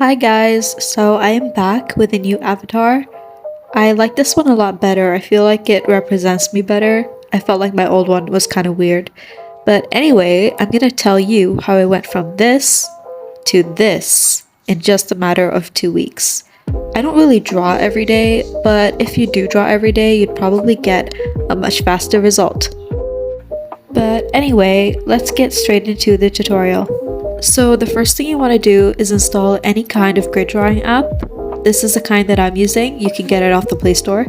Hi guys, so I am back with a new avatar. I like this one a lot better. I feel like it represents me better. I felt like my old one was kind of weird. But anyway, I'm gonna tell you how I went from this to this in just a matter of 2 weeks. I don't really draw every day, but if you do draw every day, you'd probably get a much faster result. But anyway, let's get straight into the tutorial. So the first thing you want to do is install any kind of grid drawing app. This is the kind that I'm using. You can get it off the Play Store.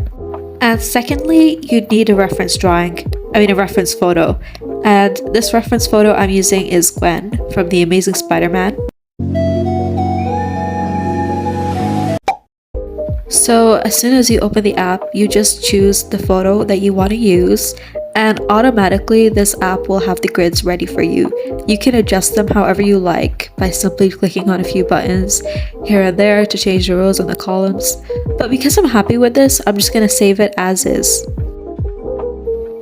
And secondly, you'd need a reference photo. And this reference photo I'm using is Gwen from The Amazing Spider-Man. So as soon as you open the app, you just choose the photo that you want to use, and automatically this app will have the grids ready for you. You can adjust them however you like by simply clicking on a few buttons here and there to change the rows and the columns. But because I'm happy with this, I'm just going to save it as is.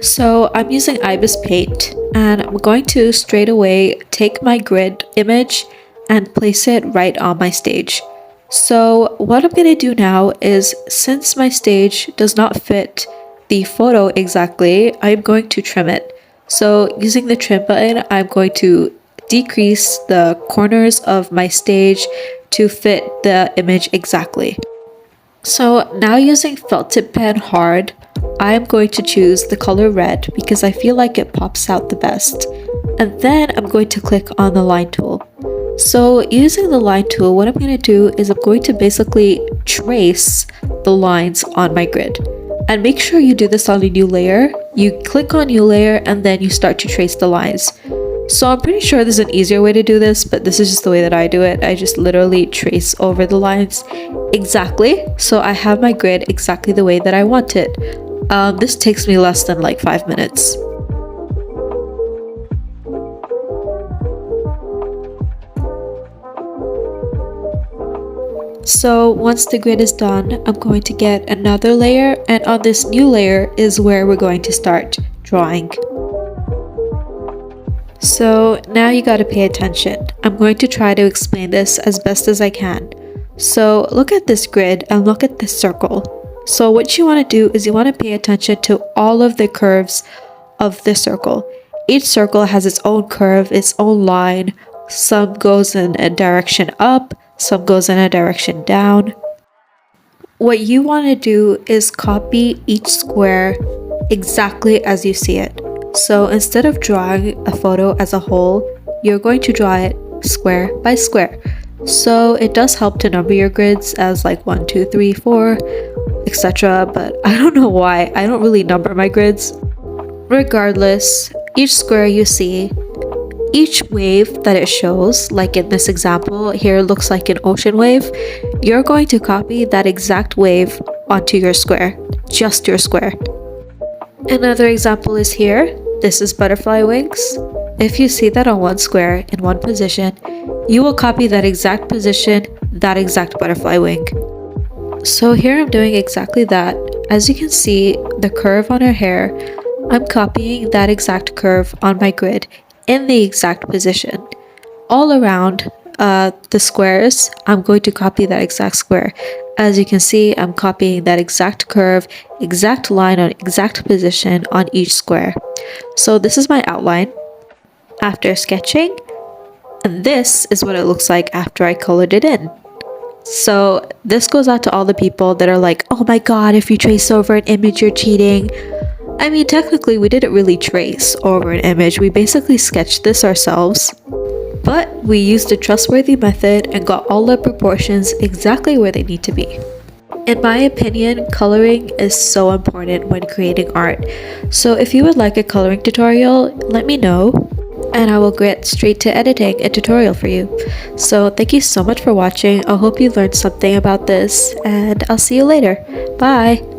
So I'm using Ibis Paint, and I'm going to straight away take my grid image and place it right on my stage. So what I'm going to do now is, since my stage does not fit the photo exactly, I'm going to trim it. So using the trim button, I'm going to decrease the corners of my stage to fit the image exactly. So now using felt tip pen hard, I'm going to choose the color red because I feel like it pops out the best. And then I'm going to click on the line tool. So using the line tool, what I'm going to do is I'm going to basically trace the lines on my grid. And make sure you do this on a new layer. You click on new layer and then you start to trace the lines. So I'm pretty sure there's an easier way to do this, but this is just the way that I do it. I just literally trace over the lines exactly. So I have my grid exactly the way that I want it. This takes me less than like 5 minutes. So once the grid is done, I'm going to get another layer, and on this new layer is where we're going to start drawing. So now you gotta pay attention. I'm going to try to explain this as best as I can. So look at this grid and look at this circle. So what you want to do is you want to pay attention to all of the curves of the circle. Each circle has its own curve, its own line. Some goes in a direction up, some goes in a direction down. What you want to do is copy each square exactly as you see it. So instead of drawing a photo as a whole, you're going to draw it square by square. So it does help to number your grids as like 1, 2, 3, 4, etc. But I don't know why. I don't really number my grids. Regardless, each square you see, each wave that it shows, like in this example here looks like an ocean wave, you're going to copy that exact wave onto your square, just your square. Another example is here. This is butterfly wings. If you see that on one square in one position, you will copy that exact position, that exact butterfly wing. So here I'm doing exactly that. As you can see, the curve on her hair, I'm copying that exact curve on my grid in the exact position. All around the squares, I'm going to copy that exact square. As you can see, I'm copying that exact curve, exact line on exact position on each square. So this is my outline after sketching, and this is what it looks like after I colored it in. So this goes out to all the people that are like, oh my god, if you trace over an image, you're cheating. I mean, technically, we didn't really trace over an image. We basically sketched this ourselves. But we used a trustworthy method and got all the proportions exactly where they need to be. In my opinion, coloring is so important when creating art. So if you would like a coloring tutorial, let me know, and I will get straight to editing a tutorial for you. So thank you so much for watching. I hope you learned something about this, and I'll see you later. Bye!